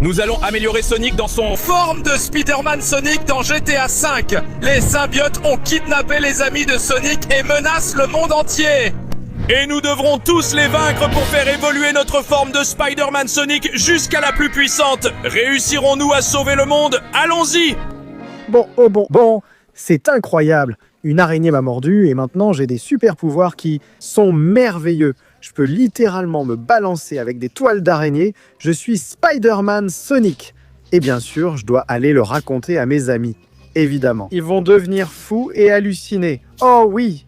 Nous allons améliorer Sonic dans son forme de Spider-Man Sonic dans GTA V. Les symbiotes ont kidnappé les amis de Sonic et menacent le monde entier. Et nous devrons tous les vaincre pour faire évoluer notre forme de Spider-Man Sonic jusqu'à la plus puissante. Réussirons-nous à sauver le monde? Allons-y! Bon, c'est incroyable. Une araignée m'a mordu et maintenant j'ai des super pouvoirs qui sont merveilleux. Je peux littéralement me balancer avec des toiles d'araignée. Je suis Spider-Man Sonic. Et bien sûr, je dois aller le raconter à mes amis. Évidemment. Ils vont devenir fous et hallucinés. Oh oui!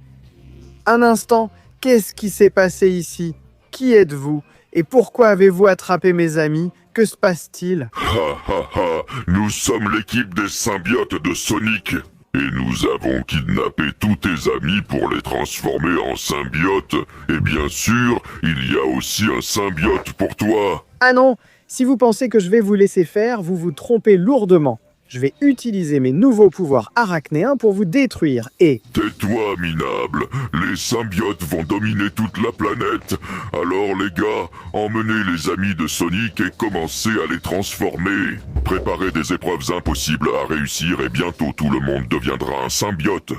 Un instant, qu'est-ce qui s'est passé ici? Qui êtes-vous? Et pourquoi avez-vous attrapé mes amis? Que se passe-t-il? Nous sommes l'équipe des symbiotes de Sonic. Et nous avons kidnappé tous tes amis pour les transformer en symbiotes. Et bien sûr, il y a aussi un symbiote pour toi. Ah non, si vous pensez que je vais vous laisser faire, vous vous trompez lourdement. Je vais utiliser mes nouveaux pouvoirs arachnéens pour vous détruire et... Tais-toi, minable. Les symbiotes vont dominer toute la planète. Alors les gars, emmenez les amis de Sonic et commencez à les transformer. Préparez des épreuves impossibles à réussir et bientôt tout le monde deviendra un symbiote.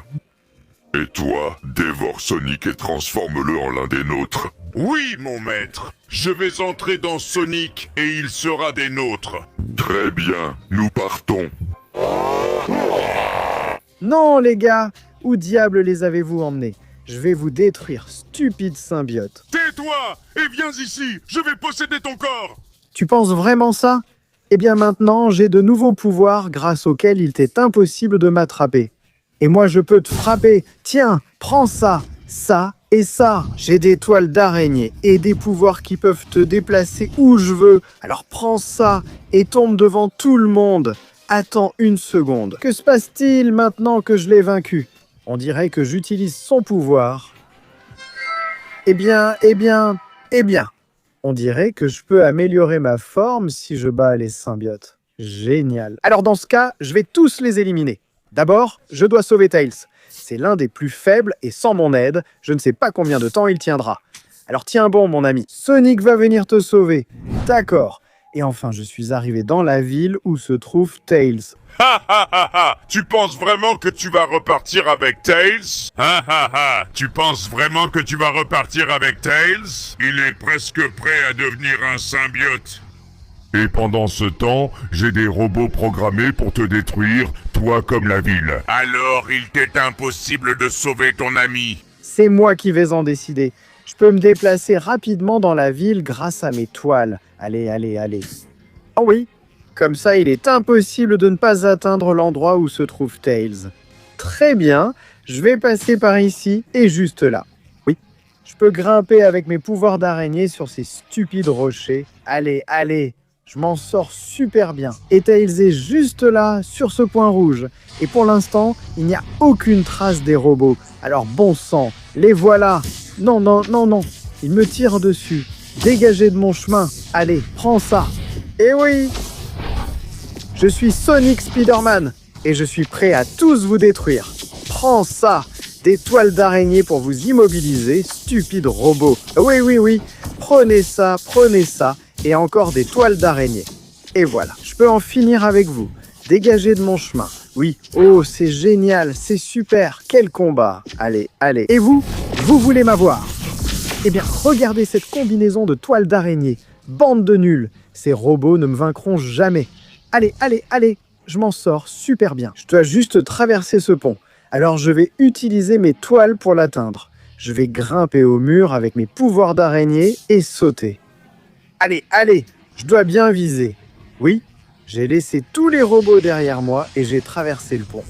Et toi, dévore Sonic et transforme-le en l'un des nôtres. Oui, mon maître. Je vais entrer dans Sonic et il sera des nôtres. Très bien, nous partons. Non, les gars! Où diable les avez-vous emmenés? Je vais vous détruire, stupide symbiote. Tais-toi et viens ici. Je vais posséder ton corps. Tu penses vraiment ça? Eh bien maintenant, j'ai de nouveaux pouvoirs grâce auxquels il t'est impossible de m'attraper. Et moi, je peux te frapper. Tiens, prends ça, ça et ça. J'ai des toiles d'araignée et des pouvoirs qui peuvent te déplacer où je veux. Alors prends ça et tombe devant tout le monde. Attends une seconde. Que se passe-t-il maintenant que je l'ai vaincu? On dirait que j'utilise son pouvoir. Eh bien. On dirait que je peux améliorer ma forme si je bats les symbiotes. Génial. Alors dans ce cas, je vais tous les éliminer. D'abord, je dois sauver Tails. C'est l'un des plus faibles et sans mon aide, je ne sais pas combien de temps il tiendra. Alors tiens bon mon ami, Sonic va venir te sauver. D'accord. Et enfin, je suis arrivé dans la ville où se trouve Tails. Tu penses vraiment que tu vas repartir avec Tails? Tu penses vraiment que tu vas repartir avec Tails? Il est presque prêt à devenir un symbiote. Et pendant ce temps, j'ai des robots programmés pour te détruire, toi comme la ville. Alors il t'est impossible de sauver ton ami. C'est moi qui vais en décider. Je peux me déplacer rapidement dans la ville grâce à mes toiles. Allez. Oh oui, comme ça il est impossible de ne pas atteindre l'endroit où se trouve Tails. Très bien, je vais passer par ici et juste là. Oui, je peux grimper avec mes pouvoirs d'araignée sur ces stupides rochers. Allez, je m'en sors super bien. Et Tails est juste là, sur ce point rouge. Et pour l'instant, il n'y a aucune trace des robots. Alors bon sang, les voilà. Non, ils me tirent dessus. Dégagez de mon chemin. Allez, prends ça. Eh oui! Je suis Sonic Spider-Man et je suis prêt à tous vous détruire. Prends ça! Des toiles d'araignée pour vous immobiliser, stupide robot. Oui. Prenez ça. Et encore des toiles d'araignée. Et voilà, je peux en finir avec vous. Dégagez de mon chemin. Oui, oh, c'est génial, c'est super. Quel combat. Allez. Et vous voulez m'avoir? Eh bien, regardez cette combinaison de toiles d'araignée. Bande de nuls. Ces robots ne me vaincront jamais. Allez, je m'en sors super bien. Je dois juste traverser ce pont. Alors je vais utiliser mes toiles pour l'atteindre. Je vais grimper au mur avec mes pouvoirs d'araignée et sauter. Allez, je dois bien viser. Oui, j'ai laissé tous les robots derrière moi et j'ai traversé le pont.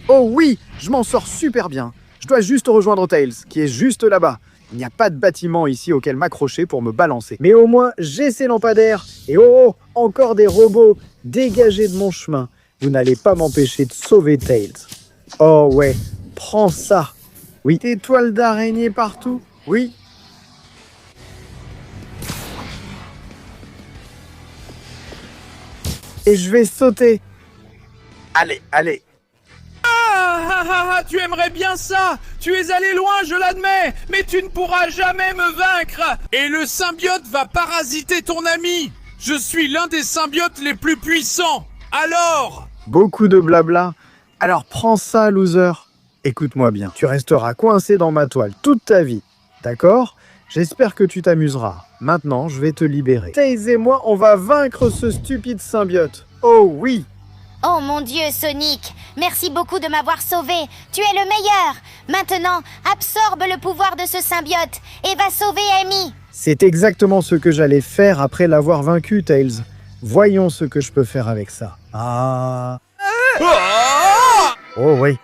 Oh oui, je m'en sors super bien. Je dois juste rejoindre Tails, qui est juste là-bas. Il n'y a pas de bâtiment ici auquel m'accrocher pour me balancer. Mais au moins, j'ai ces lampadaires. Et oh, encore des robots. Dégagez de mon chemin. Vous n'allez pas m'empêcher de sauver Tails. Oh ouais, prends ça. Oui, des toiles d'araignée partout. Oui. Et je vais sauter. Allez. Tu aimerais bien ça! Tu es allé loin, je l'admets! Mais tu ne pourras jamais me vaincre! Et le symbiote va parasiter ton ami! Je suis l'un des symbiotes les plus puissants. Alors? Beaucoup de blabla. Alors prends ça, loser. Écoute-moi bien, tu resteras coincé dans ma toile toute ta vie. D'accord? J'espère que tu t'amuseras. Maintenant, je vais te libérer. Tails et moi, on va vaincre ce stupide symbiote. Oh oui! Oh mon Dieu, Sonic, merci beaucoup de m'avoir sauvé. Tu es le meilleur. Maintenant, absorbe le pouvoir de ce symbiote et va sauver Amy. C'est exactement ce que j'allais faire après l'avoir vaincu, Tails. Voyons ce que je peux faire avec ça. Ah! Oh oui.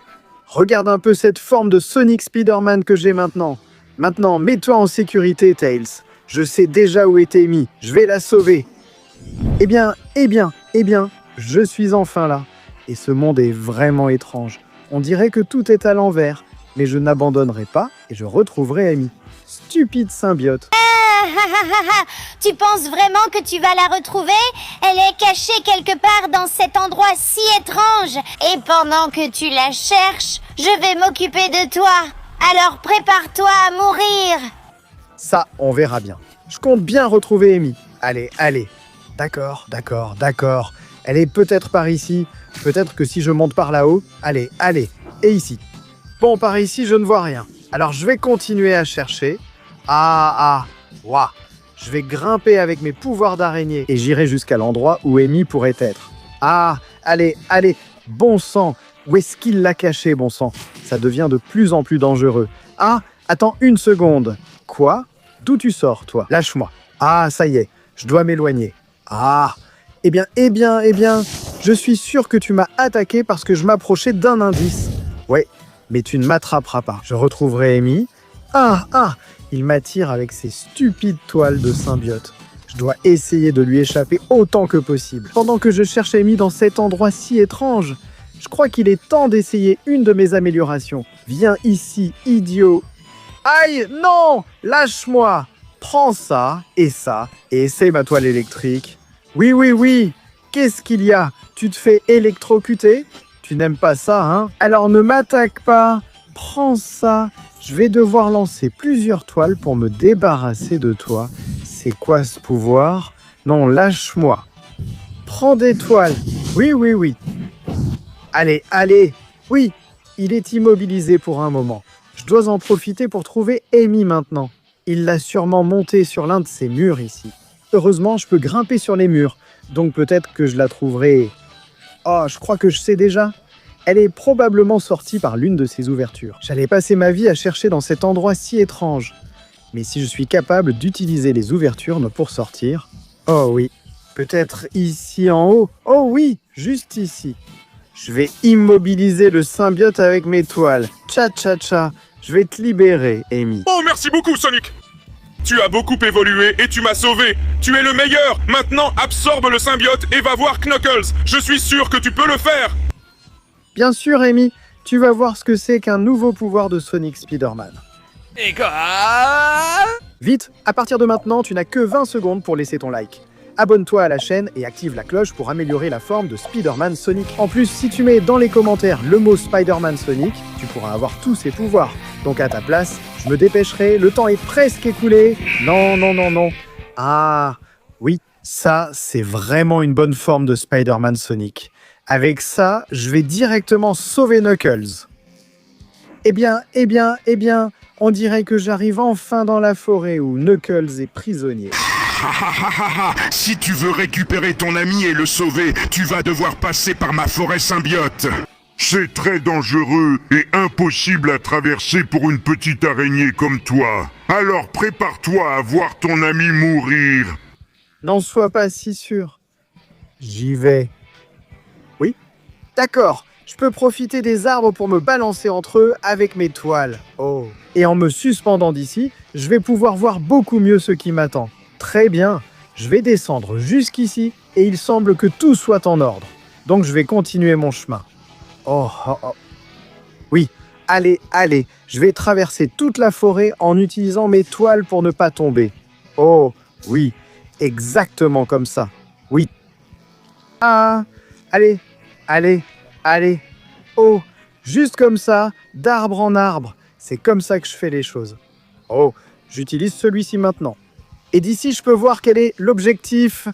Regarde un peu cette forme de Sonic Spider-Man que j'ai maintenant. Maintenant, mets-toi en sécurité, Tails. Je sais déjà où est Amy. Je vais la sauver. Eh bien, je suis enfin là. Et ce monde est vraiment étrange. On dirait que tout est à l'envers. Mais je n'abandonnerai pas et je retrouverai Amy. Stupide symbiote. Tu penses vraiment que tu vas la retrouver? Elle est cachée quelque part dans cet endroit si étrange. Et pendant que tu la cherches, je vais m'occuper de toi. Alors prépare-toi à mourir. Ça, on verra bien. Je compte bien retrouver Amy. Allez. D'accord. Elle est peut-être par ici. Peut-être que si je monte par là-haut. Allez. Et ici. Bon, par ici, je ne vois rien. Alors, je vais continuer à chercher. Waouh. Je vais grimper avec mes pouvoirs d'araignée et j'irai jusqu'à l'endroit où Amy pourrait être. Allez. Bon sang. Où est-ce qu'il l'a caché, bon sang? Ça devient de plus en plus dangereux. Attends une seconde. Quoi? D'où tu sors, toi? Lâche-moi. Ça y est. Je dois m'éloigner. Eh bien. Je suis sûr que tu m'as attaqué parce que je m'approchais d'un indice. Ouais, mais tu ne m'attraperas pas. Je retrouverai Amy. Il m'attire avec ses stupides toiles de symbiote. Je dois essayer de lui échapper autant que possible. Pendant que je cherche Amy dans cet endroit si étrange, je crois qu'il est temps d'essayer une de mes améliorations. Viens ici, idiot. Aïe, non! Lâche-moi! Prends ça, et essaye ma toile électrique. Oui. Qu'est-ce qu'il y a? Tu te fais électrocuter? Tu n'aimes pas ça, hein? Alors ne m'attaque pas. Prends ça. Je vais devoir lancer plusieurs toiles pour me débarrasser de toi. C'est quoi ce pouvoir? Non, lâche-moi. Prends des toiles. Oui. Allez. Oui, il est immobilisé pour un moment. Je dois en profiter pour trouver Amy maintenant. Il l'a sûrement montée sur l'un de ces murs ici. Heureusement, je peux grimper sur les murs. Donc peut-être que je la trouverai... je crois que je sais déjà. Elle est probablement sortie par l'une de ces ouvertures. J'allais passer ma vie à chercher dans cet endroit si étrange. Mais si je suis capable d'utiliser les ouvertures pour sortir... Oh oui, peut-être ici en haut. Oh oui, juste ici. Je vais immobiliser le symbiote avec mes toiles. Tcha. Je vais te libérer, Amy. Oh, merci beaucoup, Sonic. Tu as beaucoup évolué et tu m'as sauvé. Tu es le meilleur. Maintenant, absorbe le symbiote et va voir Knuckles. Je suis sûr que tu peux le faire. Bien sûr, Amy. Tu vas voir ce que c'est qu'un nouveau pouvoir de Sonic Spider-Man. Et quoi? Vite, à partir de maintenant, tu n'as que 20 secondes pour laisser ton like. Abonne-toi à la chaîne et active la cloche pour améliorer la forme de Spider-Man Sonic. En plus, si tu mets dans les commentaires le mot Spider-Man Sonic, tu pourras avoir tous ses pouvoirs. Donc à ta place, je me dépêcherai, le temps est presque écoulé. Non. Oui, ça, c'est vraiment une bonne forme de Spider-Man Sonic. Avec ça, je vais directement sauver Knuckles. Eh bien, on dirait que j'arrive enfin dans la forêt où Knuckles est prisonnier. Si tu veux récupérer ton ami et le sauver, tu vas devoir passer par ma forêt symbiote. C'est très dangereux et impossible à traverser pour une petite araignée comme toi. Alors prépare-toi à voir ton ami mourir. N'en sois pas si sûr. J'y vais. Oui, d'accord. Je peux profiter des arbres pour me balancer entre eux avec mes toiles. Oh. Et en me suspendant d'ici, je vais pouvoir voir beaucoup mieux ce qui m'attend. Très bien. Je vais descendre jusqu'ici et il semble que tout soit en ordre. Donc je vais continuer mon chemin. Oh. Oui, allez. Je vais traverser toute la forêt en utilisant mes toiles pour ne pas tomber. Oh, oui. Exactement comme ça. Oui. Allez. Oh, juste comme ça, d'arbre en arbre. C'est comme ça que je fais les choses. Oh, j'utilise celui-ci maintenant. Et d'ici, je peux voir quel est l'objectif.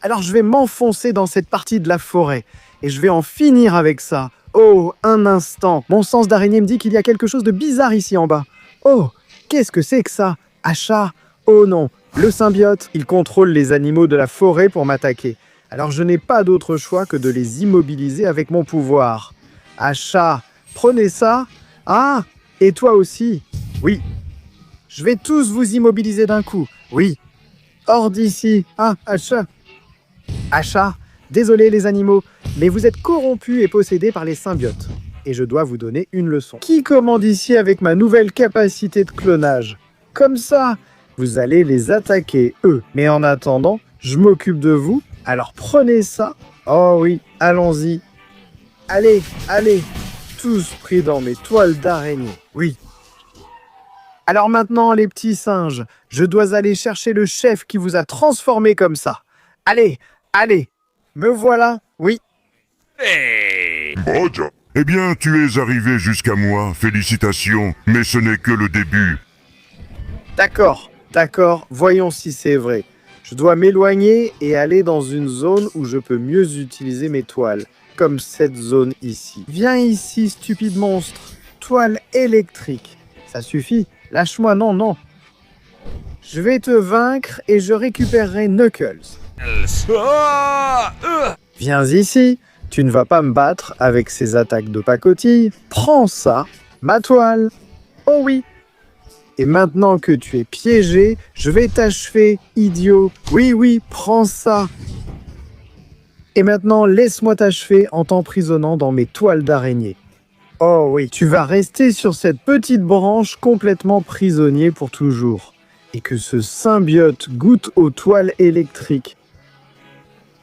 Alors je vais m'enfoncer dans cette partie de la forêt. Et je vais en finir avec ça. Oh, un instant. Mon sens d'araignée me dit qu'il y a quelque chose de bizarre ici en bas. Oh, qu'est-ce que c'est que ça? Achat? Oh non, le symbiote. Il contrôle les animaux de la forêt pour m'attaquer. Alors je n'ai pas d'autre choix que de les immobiliser avec mon pouvoir. Achat, prenez ça. Ah, et toi aussi. Oui. Je vais tous vous immobiliser d'un coup. Oui. Hors d'ici. Ah, Achat. Achat, désolé les animaux, mais vous êtes corrompus et possédés par les symbiotes. Et je dois vous donner une leçon. Qui commande ici avec ma nouvelle capacité de clonage? Comme ça, vous allez les attaquer, eux. Mais en attendant, je m'occupe de vous. Alors prenez ça. Oh oui, allons-y. Allez, allez. Tous pris dans mes toiles d'araignée. Oui. Alors maintenant, les petits singes, je dois aller chercher le chef qui vous a transformé comme ça. Allez, allez. Me voilà, oui. Roger. Eh bien, tu es arrivé jusqu'à moi. Félicitations, mais ce n'est que le début. D'accord, d'accord. Voyons si c'est vrai. Je dois m'éloigner et aller dans une zone où je peux mieux utiliser mes toiles. Comme cette zone ici. Viens ici, stupide monstre. Toile électrique. Ça suffit. Lâche-moi, non, non. Je vais te vaincre et je récupérerai Knuckles. Viens ici. Tu ne vas pas me battre avec ces attaques de pacotille. Prends ça, ma toile. Oh oui. Et maintenant que tu es piégé, je vais t'achever, idiot. Oui, oui, prends ça. Et maintenant, laisse-moi t'achever en t'emprisonnant dans mes toiles d'araignée. Oh oui, tu vas rester sur cette petite branche complètement prisonnier pour toujours. Et que ce symbiote goûte aux toiles électriques.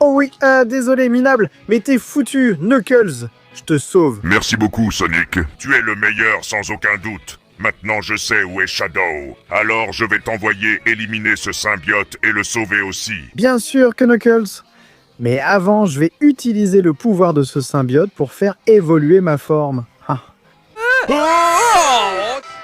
Oh oui, désolé minable, mais t'es foutu, Knuckles. Je te sauve. Merci beaucoup, Sonic. Tu es le meilleur sans aucun doute. Maintenant je sais où est Shadow. Alors je vais t'envoyer éliminer ce symbiote et le sauver aussi. Bien sûr que Knuckles. Mais avant, je vais utiliser le pouvoir de ce symbiote pour faire évoluer ma forme. Ah.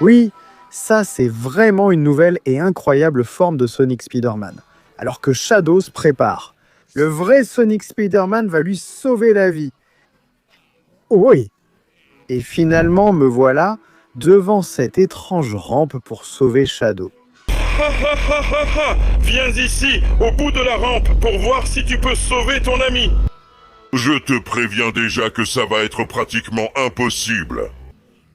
Oui, ça c'est vraiment une nouvelle et incroyable forme de Sonic Spider-Man. Alors que Shadow se prépare. Le vrai Sonic Spider-Man va lui sauver la vie. Oh oui. Et finalement, me voilà devant cette étrange rampe pour sauver Shadow. Viens ici, au bout de la rampe, pour voir si tu peux sauver ton ami. Je te préviens déjà que ça va être pratiquement impossible.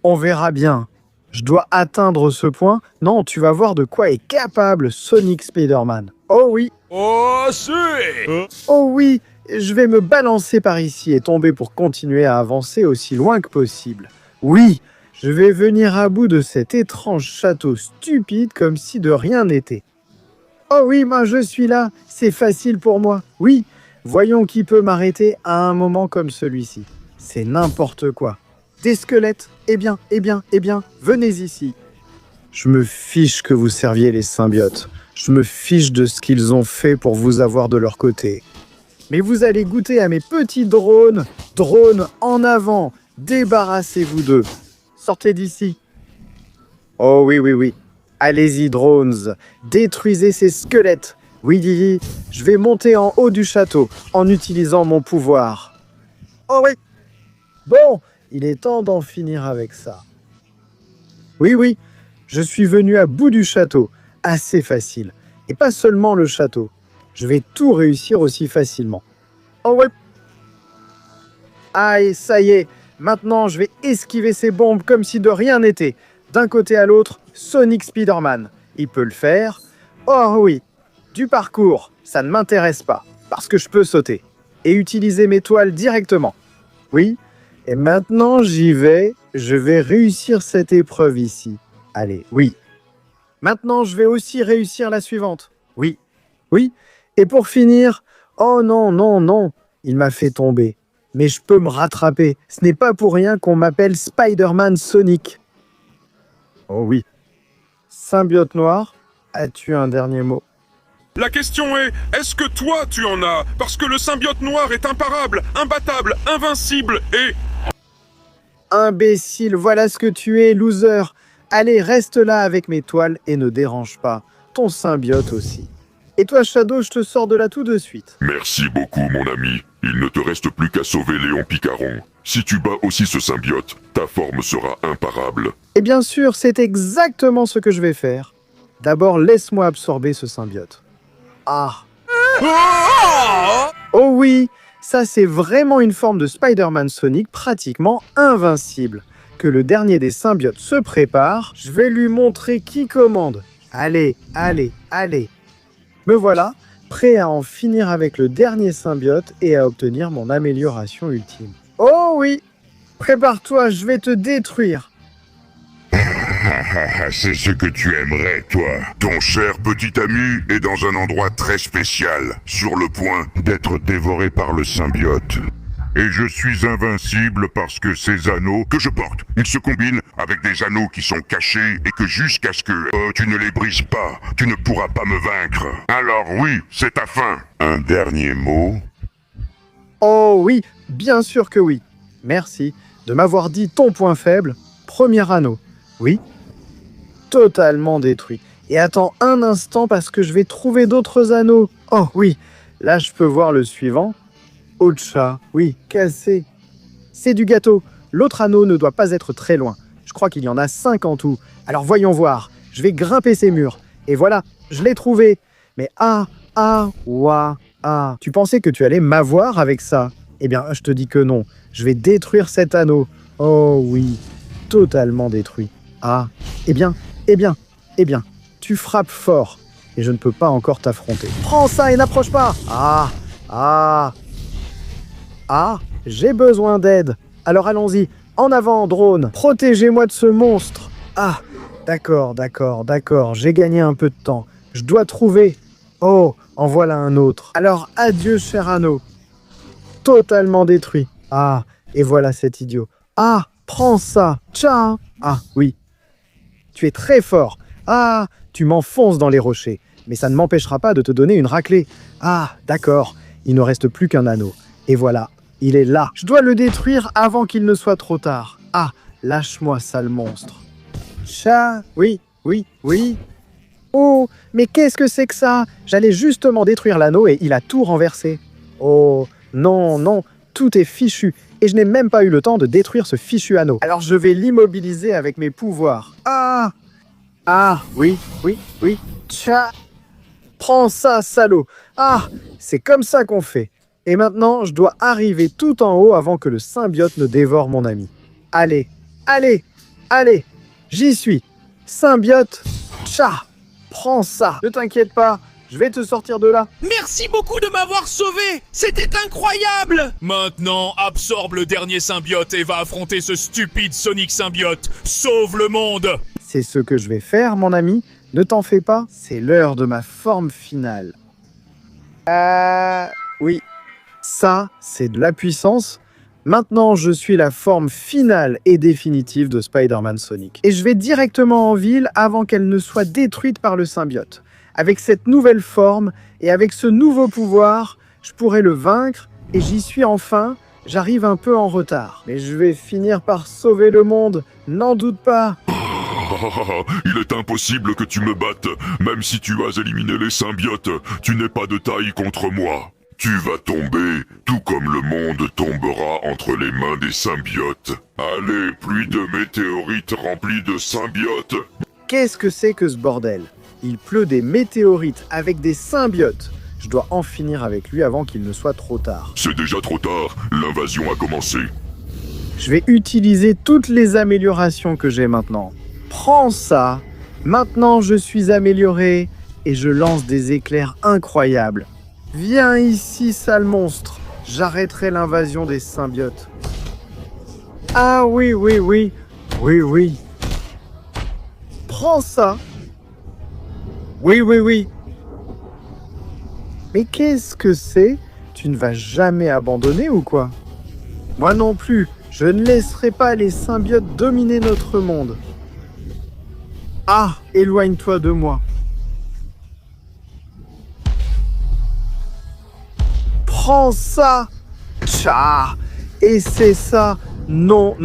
On verra bien. Je dois atteindre ce point. Non, tu vas voir de quoi est capable Sonic Spider-Man. Oh oui. Oh, si. Oh oui, je vais me balancer par ici et tomber pour continuer à avancer aussi loin que possible. Oui, je vais venir à bout de cet étrange château stupide comme si de rien n'était. Oh oui, moi je suis là, c'est facile pour moi. Oui, voyons qui peut m'arrêter à un moment comme celui-ci. C'est n'importe quoi. Des squelettes, eh bien, venez ici. Je me fiche que vous serviez les symbiotes. Je me fiche de ce qu'ils ont fait pour vous avoir de leur côté. Mais vous allez goûter à mes petits drones. Drones en avant. Débarrassez-vous d'eux. Sortez d'ici. Oh oui, oui, oui. Allez-y, drones. Détruisez ces squelettes. Oui, je vais monter en haut du château en utilisant mon pouvoir. Oh oui. Bon, il est temps d'en finir avec ça. Oui, oui. Je suis venu à bout du château. Assez facile. Et pas seulement le château. Je vais tout réussir aussi facilement. Oh ouais. Aïe, ça y est. Maintenant, je vais esquiver ces bombes comme si de rien n'était. D'un côté à l'autre, Sonic Spider-Man. Il peut le faire. Oh oui. Du parcours, ça ne m'intéresse pas. Parce que je peux sauter. Et utiliser mes toiles directement. Oui. Et maintenant, j'y vais. Je vais réussir cette épreuve ici. Allez, oui. Maintenant, je vais aussi réussir la suivante. Oui. Oui. Et pour finir, oh non, non, non, il m'a fait tomber. Mais je peux me rattraper. Ce n'est pas pour rien qu'on m'appelle Spider-Man Sonic. Oh oui. Symbiote noir, as-tu un dernier mot? La question est, est-ce que toi tu en as? Parce que le symbiote noir est imparable, imbattable, invincible et... Imbécile, voilà ce que tu es, loser. Allez, reste là avec mes toiles et ne dérange pas. Ton symbiote aussi. Et toi, Shadow, je te sors de là tout de suite. Merci beaucoup, mon ami. Il ne te reste plus qu'à sauver Léon Picaron. Si tu bats aussi ce symbiote, ta forme sera imparable. Et bien sûr, c'est exactement ce que je vais faire. D'abord, laisse-moi absorber ce symbiote. Ah. Oh oui, ça c'est vraiment une forme de Spider-Man Sonic pratiquement invincible. Que le dernier des symbiotes se prépare, je vais lui montrer qui commande. Allez, allez, allez. Me voilà, prêt à en finir avec le dernier symbiote et à obtenir mon amélioration ultime. Oh oui, prépare-toi, je vais te détruire. C'est ce que tu aimerais, toi. Ton cher petit ami est dans un endroit très spécial, sur le point D'être dévoré par le symbiote. Et je suis invincible parce que ces anneaux que je porte. Ils se combinent avec des anneaux qui sont cachés et que jusqu'à ce que tu ne les brises pas, tu ne pourras pas me vaincre. Alors oui, c'est ta fin. Un dernier mot. Oh oui, bien sûr que oui. Merci de m'avoir dit ton point faible, premier anneau. Oui, totalement détruit. Et attends un instant parce que je vais trouver d'autres anneaux. Oh oui, là je peux voir le suivant. Ocha, oui, cassé. C'est du gâteau. L'autre anneau ne doit pas être très loin. Je crois qu'il y en a 5 en tout. Alors voyons voir. Je vais grimper ces murs. Et voilà, je l'ai trouvé. Mais tu pensais que tu allais m'avoir avec ça? Eh bien, je te dis que non. Je vais détruire cet anneau. Oh oui, totalement détruit. Ah, eh bien, tu frappes fort. Et je ne peux pas encore t'affronter. Prends ça et n'approche pas. Ah, j'ai besoin d'aide. Alors allons-y. En avant, drone. Protégez-moi de ce monstre. Ah, d'accord. J'ai gagné un peu de temps. Je dois trouver... Oh, en voilà un autre. Alors, adieu, cher anneau. Totalement détruit. Ah, et voilà cet idiot. Ah, prends ça. Ciao. Ah, oui. Tu es très fort. Ah, tu m'enfonces dans les rochers. Mais ça ne m'empêchera pas de te donner une raclée. Ah, d'accord. Il ne reste plus qu'un anneau. Et voilà, il est là. Je dois le détruire avant qu'il ne soit trop tard. Ah, lâche-moi, sale monstre. Chat, oui. Oh, mais qu'est-ce que c'est que ça? J'allais justement détruire l'anneau et il a tout renversé. Oh, non, tout est fichu. Et je n'ai même pas eu le temps de détruire ce fichu anneau. Alors je vais l'immobiliser avec mes pouvoirs. Oui. Tcha. Prends ça, salaud. Ah, c'est comme ça qu'on fait. Et maintenant, je dois arriver tout en haut avant que le symbiote ne dévore mon ami. Allez, j'y suis. Symbiote, tcha. Prends ça. Ne t'inquiète pas, je vais te sortir de là. Merci beaucoup de m'avoir sauvé. C'était incroyable. Maintenant, absorbe le dernier symbiote et va affronter ce stupide Sonic symbiote. Sauve le monde. C'est ce que je vais faire, mon ami. Ne t'en fais pas, c'est l'heure de ma forme finale. Oui. Ça, c'est de la puissance. Maintenant, je suis la forme finale et définitive de Spider-Man Sonic. Et je vais directement en ville avant qu'elle ne soit détruite par le symbiote. Avec cette nouvelle forme et avec ce nouveau pouvoir, je pourrai le vaincre et j'y suis enfin. J'arrive un peu en retard. Mais je vais finir par sauver le monde, n'en doute pas. Il est impossible que tu me battes. Même si tu as éliminé les symbiotes, tu n'es pas de taille contre moi. Tu vas tomber, tout comme le monde tombera entre les mains des symbiotes. Allez, pluie de météorites remplies de symbiotes. Qu'est-ce que c'est que ce bordel? Il pleut des météorites avec des symbiotes. Je dois en finir avec lui avant qu'il ne soit trop tard. C'est déjà trop tard, l'invasion a commencé. Je vais utiliser toutes les améliorations que j'ai maintenant. Prends ça. Maintenant, je suis amélioré et je lance des éclairs incroyables. Viens ici, sale monstre. J'arrêterai l'invasion des symbiotes. Ah oui. Prends ça. Oui. Mais qu'est-ce que c'est? Tu ne vas jamais abandonner ou quoi? Moi non plus. Je ne laisserai pas les symbiotes dominer notre monde. Ah, éloigne-toi de moi. Prends ça. Tcha. Et c'est ça. Non.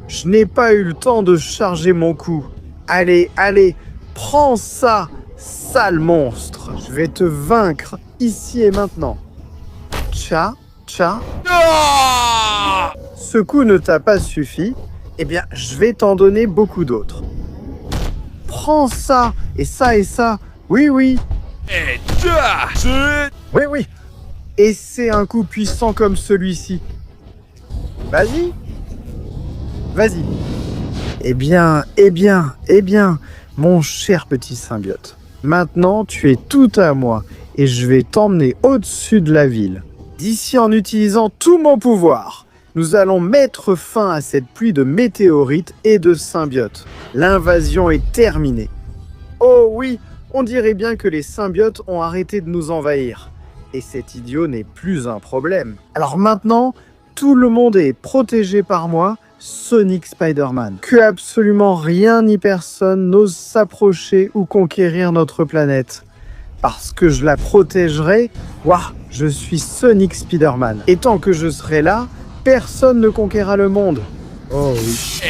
Je n'ai pas eu le temps de charger mon coup. Allez. Prends ça. Sale monstre, je vais te vaincre ici et maintenant. Tcha, tcha. Ah! Ce coup ne t'a pas suffi? Eh bien, je vais t'en donner beaucoup d'autres. Prends ça, et ça, et ça. Oui, oui, Et ta! oui, oui. Et c'est un coup puissant comme celui-ci. Vas-y. Vas-y. Eh bien, mon cher petit symbiote. Maintenant, tu es tout à moi et je vais t'emmener au-dessus de la ville. D'ici, en utilisant tout mon pouvoir, nous allons mettre fin à cette pluie de météorites et de symbiotes. L'invasion est terminée. Oh oui, on dirait bien que les symbiotes ont arrêté de nous envahir. Et cet idiot n'est plus un problème. Alors maintenant, tout le monde est protégé par moi, Sonic Spider-Man. Que absolument rien ni personne n'ose s'approcher ou conquérir notre planète. Parce que je la protégerai, je suis Sonic Spider-Man. Et tant que je serai là, personne ne conquérera le monde. Oh oui.